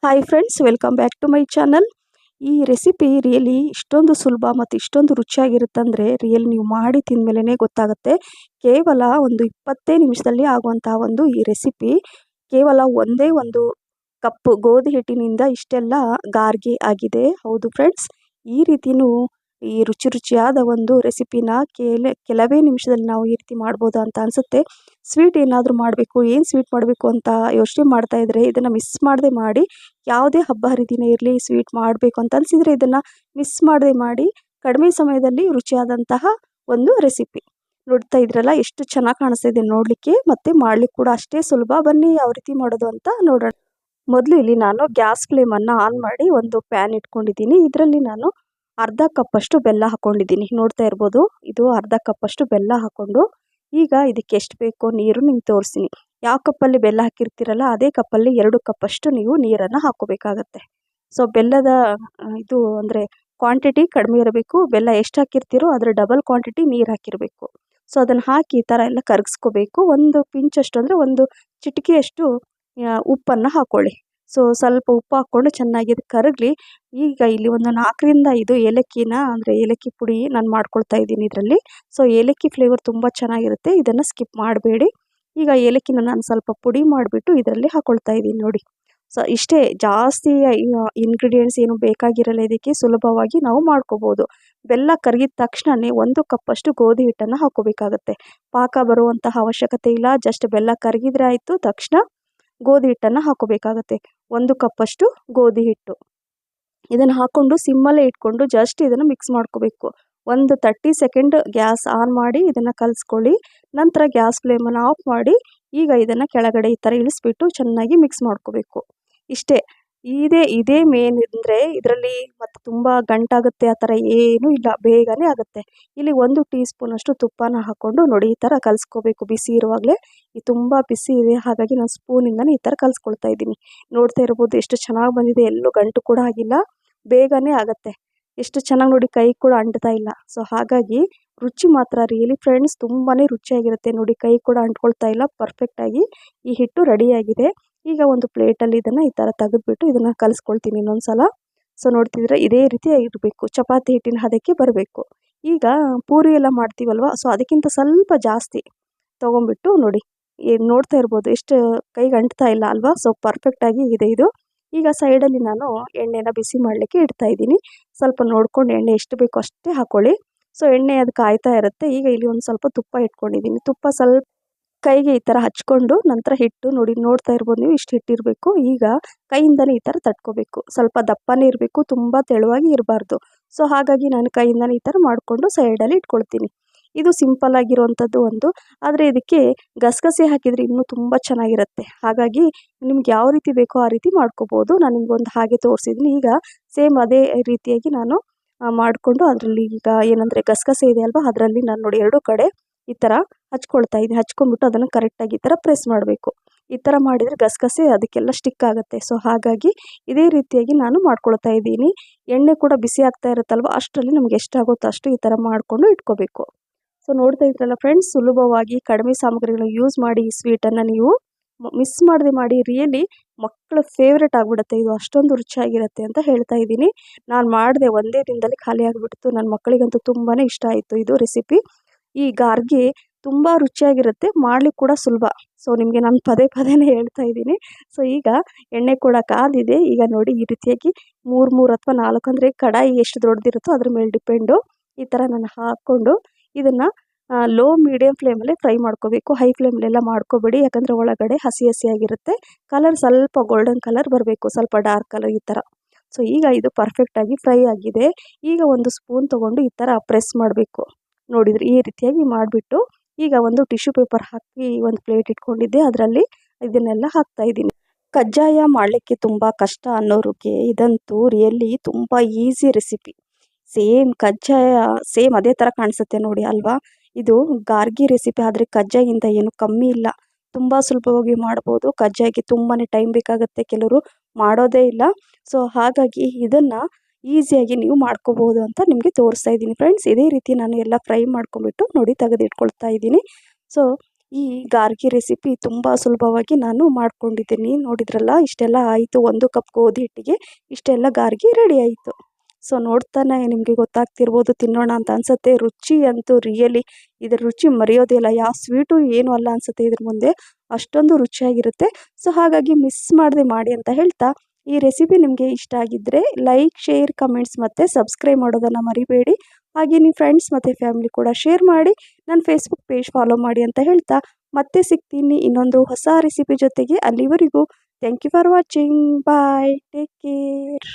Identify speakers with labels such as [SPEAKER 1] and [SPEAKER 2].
[SPEAKER 1] Hi friends, welcome back to my channel. ಈ recipe really ಇಷ್ಟೊಂದು ಸುಲಭ ಮತ್ತು ಇಷ್ಟೊಂದು ರುಚಿಯಾಗಿರುತ್ತಂದರೆ ರಿಯಲ್ ನೀವು ಮಾಡಿ ತಿಂದಮೇಲೆ ಗೊತ್ತಾಗುತ್ತೆ. ಕೇವಲ ಒಂದು 20 ನಿಮಿಷದಲ್ಲಿ ಆಗುವಂತಹ ಒಂದು ಈ ರೆಸಿಪಿ. ಕೇವಲ ಒಂದೇ ಒಂದು ಕಪ್ಪು ಗೋಧಿ ಹಿಟ್ಟಿನಿಂದ ಇಷ್ಟೆಲ್ಲ ಗಾರ್ಗೆ ಆಗಿದೆ. ಹೌದು ಫ್ರೆಂಡ್ಸ್, ಈ ರೀತಿಯೂ ಈ ರುಚಿಯಾದ ಒಂದು ರೆಸಿಪಿನ ಕೆಲವೇ ನಿಮಿಷದಲ್ಲಿ ನಾವು ಈ ರೀತಿ ಮಾಡ್ಬೋದು ಅಂತ ಅನಿಸುತ್ತೆ. ಸ್ವೀಟ್ ಏನಾದರೂ ಮಾಡಬೇಕು, ಏನು ಸ್ವೀಟ್ ಮಾಡಬೇಕು ಅಂತ ಯೋಚನೆ ಮಾಡ್ತಾ ಇದ್ದರೆ ಇದನ್ನು ಮಿಸ್ ಮಾಡದೆ ಮಾಡಿ. ಯಾವುದೇ ಹಬ್ಬ ಹರಿದಿನ ಇರಲಿ, ಸ್ವೀಟ್ ಮಾಡಬೇಕು ಅಂತ ಅನಿಸಿದರೆ ಇದನ್ನು ಮಿಸ್ ಮಾಡದೆ ಮಾಡಿ. ಕಡಿಮೆ ಸಮಯದಲ್ಲಿ ರುಚಿಯಾದಂತಹ ಒಂದು ರೆಸಿಪಿ. ನೋಡ್ತಾ ಇದ್ರಲ್ಲ ಎಷ್ಟು ಚೆನ್ನಾಗಿ ಕಾಣಿಸ್ತಾ ಇದೆ ನೋಡಲಿಕ್ಕೆ, ಮತ್ತು ಮಾಡಲಿಕ್ಕೆ ಕೂಡ ಅಷ್ಟೇ ಸುಲಭ. ಬನ್ನಿ ಯಾವ ರೀತಿ ಮಾಡೋದು ಅಂತ ನೋಡೋಣ. ಮೊದಲು ಇಲ್ಲಿ ನಾನು ಗ್ಯಾಸ್ ಫ್ಲೇಮನ್ನು ಆನ್ ಮಾಡಿ ಒಂದು ಪ್ಯಾನ್ ಇಟ್ಕೊಂಡಿದ್ದೀನಿ. ಇದರಲ್ಲಿ ನಾನು ಅರ್ಧ ಕಪ್ಪಷ್ಟು ಬೆಲ್ಲ ಹಾಕ್ಕೊಂಡಿದ್ದೀನಿ. ನೋಡ್ತಾ ಇರ್ಬೋದು, ಇದು ಅರ್ಧ ಕಪ್ಪಷ್ಟು ಬೆಲ್ಲ ಹಾಕ್ಕೊಂಡು ಈಗ ಇದಕ್ಕೆ ಎಷ್ಟು ಬೇಕೋ ನೀರು ನಿಮ್ಗೆ ತೋರಿಸ್ತೀನಿ. ಯಾವ ಕಪ್ಪಲ್ಲಿ ಬೆಲ್ಲ ಹಾಕಿರ್ತೀರಲ್ಲ ಅದೇ ಕಪ್ಪಲ್ಲಿ 2 ಕಪ್ಪಷ್ಟು ನೀವು ನೀರನ್ನು ಹಾಕ್ಕೋಬೇಕಾಗತ್ತೆ. ಸೊ ಬೆಲ್ಲದ ಇದು ಅಂದರೆ ಕ್ವಾಂಟಿಟಿ ಕಡಿಮೆ ಇರಬೇಕು. ಬೆಲ್ಲ ಎಷ್ಟು ಹಾಕಿರ್ತೀರೋ ಅದರ ಡಬಲ್ ಕ್ವಾಂಟಿಟಿ ನೀರು ಹಾಕಿರಬೇಕು. ಸೊ ಅದನ್ನು ಹಾಕಿ ಈ ಥರ ಎಲ್ಲ ಕರಗಿಸ್ಕೋಬೇಕು. ಒಂದು ಪಿಂಚಷ್ಟು ಅಂದರೆ ಒಂದು ಚಿಟಿಕೆಯಷ್ಟು ಉಪ್ಪನ್ನು ಹಾಕ್ಕೊಳ್ಳಿ. ಸೊ ಸ್ವಲ್ಪ ಉಪ್ಪು ಹಾಕ್ಕೊಂಡು ಚೆನ್ನಾಗಿ ಅದು ಕರಗಲಿ. ಈಗ ಇಲ್ಲಿ ಒಂದು 4ರಿಂದ 5 ಏಲಕ್ಕಿನ ಅಂದರೆ ಏಲಕ್ಕಿ ಪುಡಿ ನಾನು ಮಾಡ್ಕೊಳ್ತಾ ಇದ್ದೀನಿ ಇದರಲ್ಲಿ. ಸೊ ಏಲಕ್ಕಿ ಫ್ಲೇವರ್ ತುಂಬ ಚೆನ್ನಾಗಿರುತ್ತೆ, ಇದನ್ನು ಸ್ಕಿಪ್ ಮಾಡಬೇಡಿ. ಈಗ ಏಲಕ್ಕಿನ ನಾನು ಸ್ವಲ್ಪ ಪುಡಿ ಮಾಡಿಬಿಟ್ಟು ಇದರಲ್ಲಿ ಹಾಕ್ಕೊಳ್ತಾ ಇದ್ದೀನಿ ನೋಡಿ. ಸೊ ಇಷ್ಟೇ, ಜಾಸ್ತಿ ಇಂಗ್ರೀಡಿಯೆಂಟ್ಸ್ ಏನು ಬೇಕಾಗಿರಲ್ಲ. ಇದಕ್ಕೆ ಸುಲಭವಾಗಿ ನಾವು ಮಾಡ್ಕೋಬೋದು. ಬೆಲ್ಲ ಕರಗಿದ ತಕ್ಷಣವೇ 1 ಕಪ್ಪಷ್ಟು ಗೋಧಿ ಹಿಟ್ಟನ್ನು ಹಾಕ್ಕೋಬೇಕಾಗತ್ತೆ. ಪಾಕ ಬರುವಂತಹ ಅವಶ್ಯಕತೆ ಇಲ್ಲ, ಜಸ್ಟ್ ಬೆಲ್ಲ ಕರಗಿದ್ರೆ ಆಯಿತು. ತಕ್ಷಣ ಗೋಧಿ ಹಿಟ್ಟನ್ನು ಹಾಕ್ಕೋಬೇಕಾಗತ್ತೆ. 1 ಕಪ್ಪಷ್ಟು ಗೋಧಿ ಹಿಟ್ಟು ಇದನ್ನು ಹಾಕ್ಕೊಂಡು ಸಿಮ್ಮಲ್ಲೇ ಇಟ್ಕೊಂಡು ಜಸ್ಟ್ ಇದನ್ನು ಮಿಕ್ಸ್ ಮಾಡ್ಕೋಬೇಕು. ಒಂದು 30 ಸೆಕೆಂಡ್ ಗ್ಯಾಸ್ ಆನ್ ಮಾಡಿ ಇದನ್ನು ಕಲಿಸ್ಕೊಳ್ಳಿ. ನಂತರ ಗ್ಯಾಸ್ ಫ್ಲೇಮನ್ನು ಆಫ್ ಮಾಡಿ ಈಗ ಇದನ್ನು ಕೆಳಗಡೆ ಈ ಥರ ಇಳಿಸ್ಬಿಟ್ಟು ಚೆನ್ನಾಗಿ ಮಿಕ್ಸ್ ಮಾಡ್ಕೋಬೇಕು. ಇಷ್ಟೇ, ಇದೇ ಮೇನ್. ಅಂದರೆ ಇದರಲ್ಲಿ ಮತ್ತು ತುಂಬ ಗಂಟಾಗುತ್ತೆ ಆ ಥರ ಏನೂ ಇಲ್ಲ, ಬೇಗನೆ ಆಗುತ್ತೆ. ಇಲ್ಲಿ 1 ಟೀ ಸ್ಪೂನಷ್ಟು ತುಪ್ಪನ ಹಾಕ್ಕೊಂಡು ನೋಡಿ ಈ ಥರ ಕಲಿಸ್ಕೋಬೇಕು. ಬಿಸಿ ಇರುವಾಗಲೇ, ಇದು ತುಂಬ ಬಿಸಿ ಇದೆ, ಹಾಗಾಗಿ ನಾನು ಸ್ಪೂನಿಂದನೇ ಈ ಥರ ಕಲಿಸ್ಕೊಳ್ತಾ ಇದ್ದೀನಿ. ನೋಡ್ತಾ ಇರ್ಬೋದು ಎಷ್ಟು ಚೆನ್ನಾಗಿ ಬಂದಿದೆ, ಎಲ್ಲೂ ಗಂಟು ಕೂಡ ಆಗಿಲ್ಲ, ಬೇಗನೆ ಆಗುತ್ತೆ. ಎಷ್ಟು ಚೆನ್ನಾಗಿ ನೋಡಿ, ಕೈ ಕೂಡ ಅಂಟ್ತಾ ಇಲ್ಲ. ಸೊ ಹಾಗಾಗಿ ರುಚಿ ಮಾತ್ರ ರಿಯಲಿ ಫ್ರೆಂಡ್ಸ್ ತುಂಬಾ ರುಚಿಯಾಗಿರುತ್ತೆ ನೋಡಿ. ಕೈ ಕೂಡ ಅಂಟ್ಕೊಳ್ತಾ ಇಲ್ಲ, ಪರ್ಫೆಕ್ಟಾಗಿ ಈ ಹಿಟ್ಟು ರೆಡಿಯಾಗಿದೆ. ಈಗ ಒಂದು ಪ್ಲೇಟಲ್ಲಿ ಇದನ್ನು ಈ ಥರ ತೆಗೆದುಬಿಟ್ಟು ಇದನ್ನು ಕಲಿಸ್ಕೊಳ್ತೀನಿ ಇನ್ನೊಂದು ಸಲ. ಸೊ ನೋಡ್ತಿದ್ರೆ ಇದೇ ರೀತಿ ಇರಬೇಕು, ಚಪಾತಿ ಹಿಟ್ಟಿನ ಹದಕ್ಕೆ ಬರಬೇಕು. ಈಗ ಪೂರಿ ಎಲ್ಲ ಮಾಡ್ತೀವಲ್ವ, ಸೊ ಅದಕ್ಕಿಂತ ಸ್ವಲ್ಪ ಜಾಸ್ತಿ ತೊಗೊಂಬಿಟ್ಟು ನೋಡಿ, ನೋಡ್ತಾ ಇರ್ಬೋದು ಎಷ್ಟು ಕೈಗೆ ಅಂಟ್ತಾ ಇಲ್ಲ ಅಲ್ವಾ. ಸೊ ಪರ್ಫೆಕ್ಟಾಗಿ ಇದೆ ಇದು. ಈಗ ಸೈಡಲ್ಲಿ ನಾನು ಎಣ್ಣೆನ ಬಿಸಿ ಮಾಡಲಿಕ್ಕೆ ಇಡ್ತಾ ಇದ್ದೀನಿ. ಸ್ವಲ್ಪ ನೋಡ್ಕೊಂಡು ಎಣ್ಣೆ ಎಷ್ಟು ಬೇಕೋ ಅಷ್ಟೇ ಹಾಕ್ಕೊಳ್ಳಿ. ಸೊ ಎಣ್ಣೆ ಅದು ಕಾಯ್ತಾ ಇರುತ್ತೆ. ಈಗ ಇಲ್ಲಿ ಒಂದು ಸ್ವಲ್ಪ ತುಪ್ಪ ಇಟ್ಕೊಂಡಿದ್ದೀನಿ. ತುಪ್ಪ ಸ್ವಲ್ಪ ಕೈಗೆ ಈ ಥರ ಹಚ್ಕೊಂಡು ನಂತರ ಹಿಟ್ಟು ನೋಡಿ, ನೋಡ್ತಾ ಇರ್ಬೋದು ನೀವು, ಇಷ್ಟು ಹಿಟ್ಟಿರಬೇಕು. ಈಗ ಕೈಯಿಂದಲೇ ಈ ಥರ ತಟ್ಕೋಬೇಕು. ಸ್ವಲ್ಪ ದಪ್ಪನೇ ಇರಬೇಕು, ತುಂಬ ತೆಳುವಾಗಿ ಇರಬಾರ್ದು. ಸೊ ಹಾಗಾಗಿ ನಾನು ಕೈಯಿಂದಲೇ ಈ ಥರ ಮಾಡಿಕೊಂಡು ಸೈಡಲ್ಲಿ ಇಟ್ಕೊಳ್ತೀನಿ. ಇದು ಸಿಂಪಲ್ ಆಗಿರುವಂಥದ್ದು ಒಂದು. ಆದರೆ ಇದಕ್ಕೆ ಗಸಗಸೆ ಹಾಕಿದರೆ ಇನ್ನೂ ತುಂಬ ಚೆನ್ನಾಗಿರುತ್ತೆ. ಹಾಗಾಗಿ ನಿಮ್ಗೆ ಯಾವ ರೀತಿ ಬೇಕೋ ಆ ರೀತಿ ಮಾಡ್ಕೋಬೋದು. ನಾನು ನಿಮ್ಗೊಂದು ಹಾಗೆ ತೋರಿಸಿದ್ದೀನಿ. ಈಗ ಸೇಮ್ ಅದೇ ರೀತಿಯಾಗಿ ನಾನು ಮಾಡಿಕೊಂಡು ಅದರಲ್ಲಿ ಈಗ ಏನಂದರೆ ಗಸಗಸೆ ಇದೆ ಅಲ್ವಾ, ಅದರಲ್ಲಿ ನಾನು ನೋಡಿ 2 ಕಡೆ ಈ ಥರ ಹಚ್ಕೊಳ್ತಾ ಇದ್ದೀನಿ. ಹಚ್ಕೊಂಡ್ಬಿಟ್ಟು ಅದನ್ನು ಕರೆಕ್ಟಾಗಿ ಈ ಥರ ಪ್ರೆಸ್ ಮಾಡಬೇಕು. ಈ ಥರ ಮಾಡಿದರೆ ಗಸಗಸೆ ಅದಕ್ಕೆಲ್ಲ ಸ್ಟಿಕ್ ಆಗುತ್ತೆ. ಸೊ ಹಾಗಾಗಿ ಇದೇ ರೀತಿಯಾಗಿ ನಾನು ಮಾಡ್ಕೊಳ್ತಾ ಇದ್ದೀನಿ. ಎಣ್ಣೆ ಕೂಡ ಬಿಸಿ ಆಗ್ತಾ ಇರುತ್ತಲ್ವ, ಅಷ್ಟರಲ್ಲಿ ನಮ್ಗೆ ಎಷ್ಟಾಗುತ್ತೋ ಅಷ್ಟು ಈ ಥರ ಮಾಡಿಕೊಂಡು ಇಟ್ಕೋಬೇಕು. ಸೊ ನೋಡ್ತಾ ಇದ್ರಲ್ಲ ಫ್ರೆಂಡ್ಸ್, ಸುಲಭವಾಗಿ ಕಡಿಮೆ ಸಾಮಗ್ರಿಗಳನ್ನ ಯೂಸ್ ಮಾಡಿ ಈ ಸ್ವೀಟನ್ನು ನೀವು ಮಿಸ್ ಮಾಡದೆ ಮಾಡಿ. ರಿಯಲಿ ಮಕ್ಕಳ ಫೇವ್ರೇಟ್ ಆಗಿಬಿಡುತ್ತೆ ಇದು, ಅಷ್ಟೊಂದು ರುಚಿಯಾಗಿರುತ್ತೆ ಅಂತ ಹೇಳ್ತಾ ಇದ್ದೀನಿ. ನಾನು ಮಾಡಿದೆ, ಒಂದೇ ದಿನದಲ್ಲಿ ಖಾಲಿ ಆಗಿಬಿಡ್ತು. ನನ್ನ ಮಕ್ಕಳಿಗಂತೂ ತುಂಬಾ ಇಷ್ಟ ಆಯಿತು ಇದು ರೆಸಿಪಿ. ಈ ಗಾರ್ಗೆ ತುಂಬ ರುಚಿಯಾಗಿರುತ್ತೆ, ಮಾಡಲಿಕ್ಕೆ ಕೂಡ ಸುಲಭ. ಸೊ ನಿಮಗೆ ನಾನು ಪದೇ ಪದೇನೇ ಹೇಳ್ತಾ ಇದ್ದೀನಿ. ಸೊ ಈಗ ಎಣ್ಣೆ ಕೂಡ ಕಾದಿದೆ. ಈಗ ನೋಡಿ ಈ ರೀತಿಯಾಗಿ 3 ಅಥವಾ 4 ಅಂದರೆ ಕಡಾಯಿ ಎಷ್ಟು ದೊಡ್ಡದಿರುತ್ತೋ ಅದ್ರ ಮೇಲೆ ಡಿಪೆಂಡು. ಈ ಥರ ನಾನು ಹಾಕ್ಕೊಂಡು ಇದನ್ನು ಲೋ ಮೀಡಿಯಮ್ ಫ್ಲೇಮಲ್ಲೇ ಫ್ರೈ ಮಾಡ್ಕೋಬೇಕು. ಹೈ ಫ್ಲೇಮಲ್ಲೆಲ್ಲ ಮಾಡ್ಕೋಬೇಡಿ, ಯಾಕಂದರೆ ಒಳಗಡೆ ಹಸಿ ಹಸಿಯಾಗಿರುತ್ತೆ. ಕಲರ್ ಸ್ವಲ್ಪ ಗೋಲ್ಡನ್ ಕಲರ್ ಬರಬೇಕು, ಸ್ವಲ್ಪ ಡಾರ್ಕ್ ಕಲರ್ ಈ ಥರ. ಸೊ ಈಗ ಇದು ಪರ್ಫೆಕ್ಟಾಗಿ ಫ್ರೈ ಆಗಿದೆ. ಈಗ ಒಂದು ಸ್ಪೂನ್ ತೊಗೊಂಡು ಈ ಥರ ಪ್ರೆಸ್ ಮಾಡಬೇಕು. ನೋಡಿದರೆ ಈ ರೀತಿಯಾಗಿ ಮಾಡಿಬಿಟ್ಟು ಈಗ ಒಂದು ಟಿಶ್ಯೂ ಪೇಪರ್ ಹಾಕಿ ಒಂದು ಪ್ಲೇಟ್ ಇಟ್ಕೊಂಡಿದ್ದೆ, ಅದರಲ್ಲಿ ಇದನ್ನೆಲ್ಲ ಹಾಕ್ತಾಯಿದ್ದೀನಿ. ಕಜ್ಜಾಯ ಮಾಡಲಿಕ್ಕೆ ತುಂಬ ಕಷ್ಟ ಅನ್ನೋರಿಗೆ ಇದಂತೂ ರಿಯಲಿ ತುಂಬ ಈಸಿ ರೆಸಿಪಿ. ಸೇಮ್ ಕಜ್ಜಾಯ ಸೇಮ್ ಅದೇ ಥರ ಕಾಣಿಸುತ್ತೆ ನೋಡಿ ಅಲ್ವಾ. ಇದು ಗಾರ್ಗಿ ರೆಸಿಪಿ, ಆದರೆ ಕಜ್ಜಾಯಿಗಿಂತ ಏನು ಕಮ್ಮಿ ಇಲ್ಲ. ತುಂಬ ಸುಲಭವಾಗಿ ಮಾಡ್ಬೋದು. ಕಜ್ಜಾಯಿಗೆ ತುಂಬಾ ಟೈಮ್ ಬೇಕಾಗುತ್ತೆ, ಕೆಲವರು ಮಾಡೋದೇ ಇಲ್ಲ. ಸೊ ಹಾಗಾಗಿ ಇದನ್ನು ಈಸಿಯಾಗಿ ನೀವು ಮಾಡ್ಕೋಬೋದು ಅಂತ ನಿಮಗೆ ತೋರಿಸ್ತಾ ಇದ್ದೀನಿ ಫ್ರೆಂಡ್ಸ್. ಇದೇ ರೀತಿ ನಾನು ಎಲ್ಲ ಫ್ರೈ ಮಾಡ್ಕೊಂಬಿಟ್ಟು ನೋಡಿ ತೆಗೆದಿಟ್ಕೊಳ್ತಾ ಇದ್ದೀನಿ. ಸೊ ಈ ಗಾರ್ಗಿ ರೆಸಿಪಿ ತುಂಬ ಸುಲಭವಾಗಿ ನಾನು ಮಾಡ್ಕೊಂಡಿದ್ದೀನಿ. ನೋಡಿದ್ರಲ್ಲ, ಇಷ್ಟೆಲ್ಲ ಆಯಿತು. 1 ಕಪ್ ಗೋಧಿ ಹಿಟ್ಟಿಗೆ ಇಷ್ಟೆಲ್ಲ ಗಾರ್ಗಿ ರೆಡಿ ಆಯಿತು. ಸೊ ನೋಡ್ತಾನೆ ನಿಮಗೆ ಗೊತ್ತಾಗ್ತಿರ್ಬೋದು, ತಿನ್ನೋಣ ಅಂತ ಅನಿಸುತ್ತೆ. ರುಚಿ ಅಂತೂ ರಿಯಲಿ ಇದರ ರುಚಿ ಮರೆಯೋದೇ ಇಲ್ಲ. ಯಾವ ಸ್ವೀಟು ಏನು ಅಲ್ಲ ಅನಿಸುತ್ತೆ ಇದ್ರ ಮುಂದೆ, ಅಷ್ಟೊಂದು ರುಚಿಯಾಗಿರುತ್ತೆ. ಸೊ ಹಾಗಾಗಿ ಮಿಸ್ ಮಾಡದೆ ಮಾಡಿ ಅಂತ ಹೇಳ್ತಾ, ಈ ರೆಸಿಪಿ ನಿಮಗೆ ಇಷ್ಟ ಆಗಿದ್ದರೆ ಲೈಕ್, ಶೇರ್, ಕಮೆಂಟ್ಸ್ ಮತ್ತು ಸಬ್ಸ್ಕ್ರೈಬ್ ಮಾಡೋದನ್ನು ಮರಿಬೇಡಿ. ಹಾಗೆ ನಿಮ್ಮ ಫ್ರೆಂಡ್ಸ್ ಮತ್ತು ಫ್ಯಾಮಿಲಿ ಕೂಡ ಶೇರ್ ಮಾಡಿ. ನನ್ನ ಫೇಸ್ಬುಕ್ ಪೇಜ್ ಫಾಲೋ ಮಾಡಿ ಅಂತ ಹೇಳ್ತಾ ಮತ್ತೆ ಸಿಗ್ತೀನಿ ಇನ್ನೊಂದು ಹೊಸ ರೆಸಿಪಿ ಜೊತೆಗೆ. ಅಲ್ಲಿವರೆಗೂ thank you for watching. Bye, take care.